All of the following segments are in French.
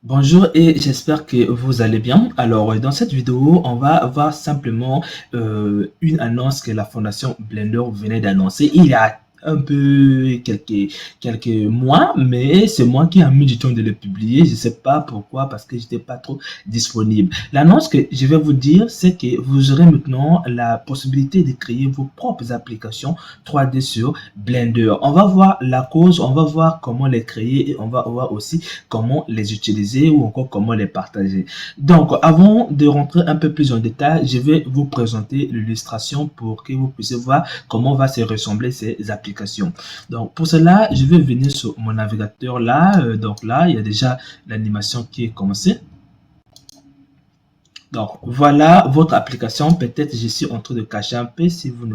Bonjour et j'espère que vous allez bien. Alors, dans cette vidéo, on va voir simplement une annonce que la Fondation Blender venait d'annoncer il y a un peu quelques mois, mais c'est moi qui ai mis du temps de le publier. Je ne sais pas pourquoi, parce que j'étais pas trop disponible. L'annonce que je vais vous dire, c'est que vous aurez maintenant la possibilité de créer vos propres applications 3D sur Blender. On va voir la cause, on va voir comment les créer et on va voir aussi comment les utiliser ou encore comment les partager. Donc, avant de rentrer un peu plus en détail, je vais vous présenter l'illustration pour que vous puissiez voir comment va se ressembler ces applications. Donc, pour cela, je vais venir sur mon navigateur là. Donc là, il y a déjà l'animation qui est commencée. Donc, voilà votre application. Peut-être je suis en train de cacher un peu si vous ne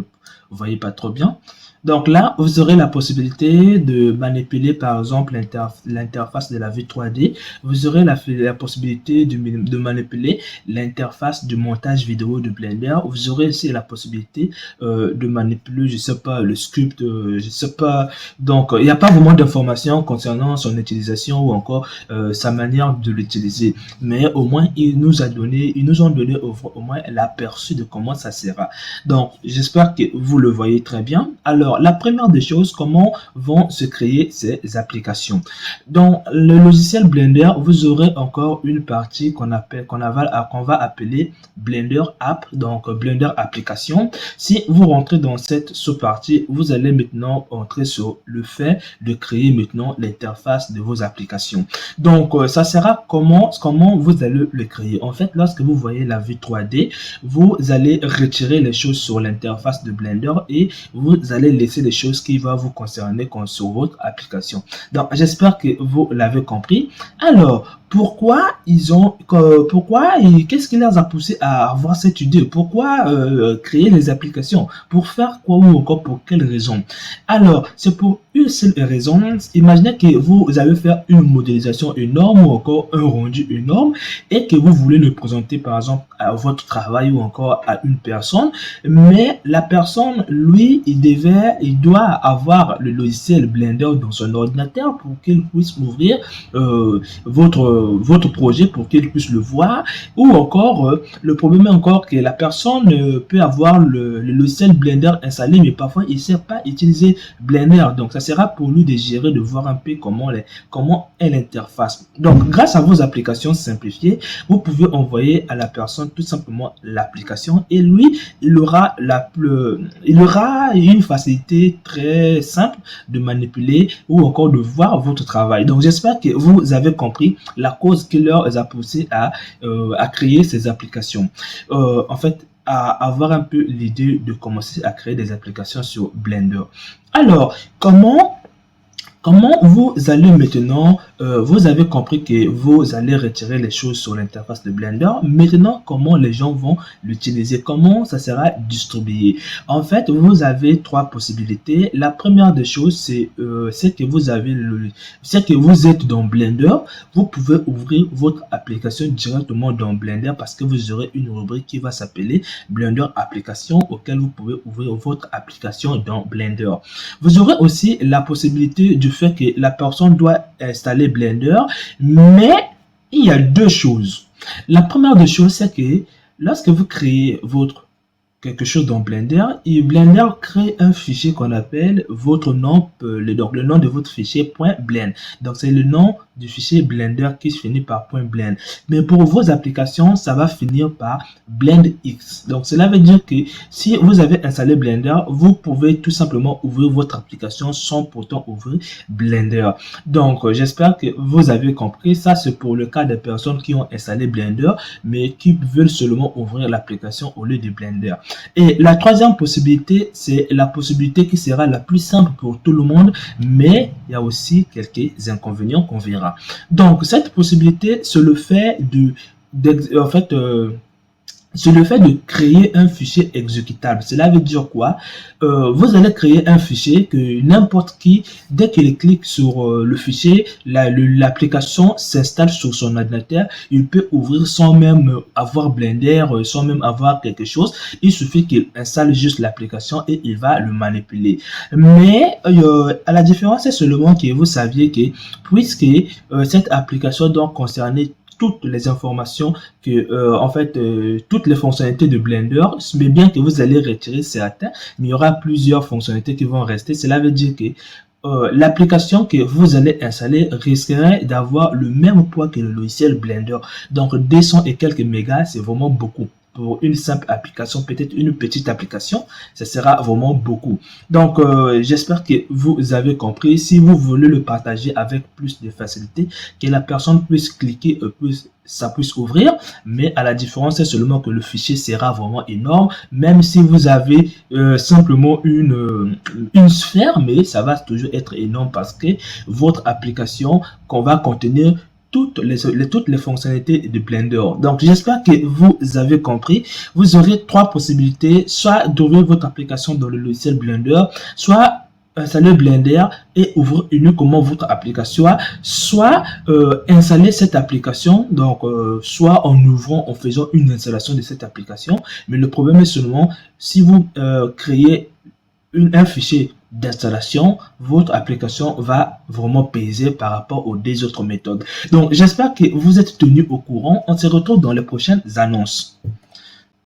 voyez pas trop bien. Donc là, vous aurez la possibilité de manipuler par exemple l'interface de la vue 3D. Vous aurez la possibilité de manipuler l'interface du montage vidéo de Blender. Vous aurez aussi la possibilité de manipuler, je sais pas, le script, je sais pas. Donc, il n'y a pas vraiment d'informations concernant son utilisation ou encore sa manière de l'utiliser. Mais au moins, ils nous ont donné au moins l'aperçu de comment ça sera. Donc, j'espère que vous le voyez très bien. Alors, la première des choses, comment vont se créer ces applications. Dans le logiciel Blender, vous aurez encore une partie qu'on va appeler Blender App, donc Blender Application. Si vous rentrez dans cette sous-partie, vous allez maintenant entrer sur le fait de créer maintenant l'interface de vos applications. Donc, ça sera comment vous allez le créer. En fait, lorsque vous voyez la vue 3D, vous allez retirer les choses sur l'interface de Blender et vous allez laisser les choses qui vont vous concerner sur votre application. Donc, j'espère que vous l'avez compris. Alors, qu'est-ce qui les a poussés à avoir cette idée? Pourquoi créer les applications? Pour faire quoi ou encore pour quelle raison? Alors, c'est pour une seule raison. Imaginez que vous avez fait une modélisation énorme ou encore un rendu énorme et que vous voulez le présenter par exemple à votre travail ou encore à une personne, mais la personne, lui, il doit avoir le logiciel Blender dans son ordinateur pour qu'il puisse ouvrir votre projet, pour qu'il puisse le voir, ou encore le problème est encore que la personne peut avoir le logiciel Blender installé, mais parfois il ne sait pas utiliser Blender. Donc ça sera pour lui de gérer, de voir un peu comment est l'interface. Donc grâce à vos applications simplifiées, vous pouvez envoyer à la personne tout simplement l'application et lui, il aura une facilité très simple de manipuler ou encore de voir votre travail. Donc j'espère que vous avez compris la cause qui leur a poussé à créer ces applications. En fait, à avoir un peu l'idée de commencer à créer des applications sur Blender. Alors, comment vous allez maintenant, vous avez compris que vous allez retirer les choses sur l'interface de Blender. Maintenant, comment les gens vont l'utiliser? Comment ça sera distribué? En fait, vous avez trois possibilités. La première des choses, c'est que vous êtes dans Blender. Vous pouvez ouvrir votre application directement dans Blender parce que vous aurez une rubrique qui va s'appeler Blender Application auquel vous pouvez ouvrir votre application dans Blender. Vous aurez aussi la possibilité du fait que la personne doit installer Blender, mais il y a deux choses. La première des choses, c'est que lorsque vous créez quelque chose dans Blender, et Blender crée un fichier qu'on appelle votre nom, le nom de votre fichier .blend. Donc c'est le nom du fichier Blender qui se finit par .blend. Mais pour vos applications, ça va finir par blendx. Donc cela veut dire que si vous avez installé Blender, vous pouvez tout simplement ouvrir votre application sans pourtant ouvrir Blender. Donc j'espère que vous avez compris. Ça c'est pour le cas des personnes qui ont installé Blender mais qui veulent seulement ouvrir l'application au lieu de Blender. Et la troisième possibilité, c'est la possibilité qui sera la plus simple pour tout le monde, mais il y a aussi quelques inconvénients qu'on verra. Donc, cette possibilité, c'est le fait c'est le fait de créer un fichier exécutable. Cela veut dire quoi? Vous allez créer un fichier que n'importe qui, dès qu'il clique sur le fichier, l'application s'installe sur son ordinateur. Il peut ouvrir sans même avoir Blender, sans même avoir quelque chose. Il suffit qu'il installe juste l'application et il va le manipuler. Mais à la différence, c'est seulement que vous saviez que puisque cette application doit concerner toutes les informations que en fait toutes les fonctionnalités de Blender, mais bien que vous allez retirer certains, mais il y aura plusieurs fonctionnalités qui vont rester. Cela veut dire que l'application que vous allez installer risquerait d'avoir le même poids que le logiciel Blender. Donc 200 et quelques mégas, c'est vraiment beaucoup. Pour une simple application, peut-être une petite application, ça sera vraiment beaucoup. Donc, j'espère que vous avez compris. Si vous voulez le partager avec plus de facilité, que la personne puisse cliquer, ça puisse ouvrir, mais à la différence, c'est seulement que le fichier sera vraiment énorme, même si vous avez simplement une sphère, mais ça va toujours être énorme parce que votre application qu'on va contenir toutes les fonctionnalités de Blender. Donc, j'espère que vous avez compris. Vous aurez trois possibilités, soit d'ouvrir votre application dans le logiciel Blender, soit installer Blender et ouvrir uniquement votre application, soit installer cette application, donc soit en ouvrant, en faisant une installation de cette application. Mais le problème est seulement si vous créez un fichier d'installation, votre application va vraiment peser par rapport aux deux autres méthodes. Donc, j'espère que vous êtes tenu au courant. On se retrouve dans les prochaines annonces.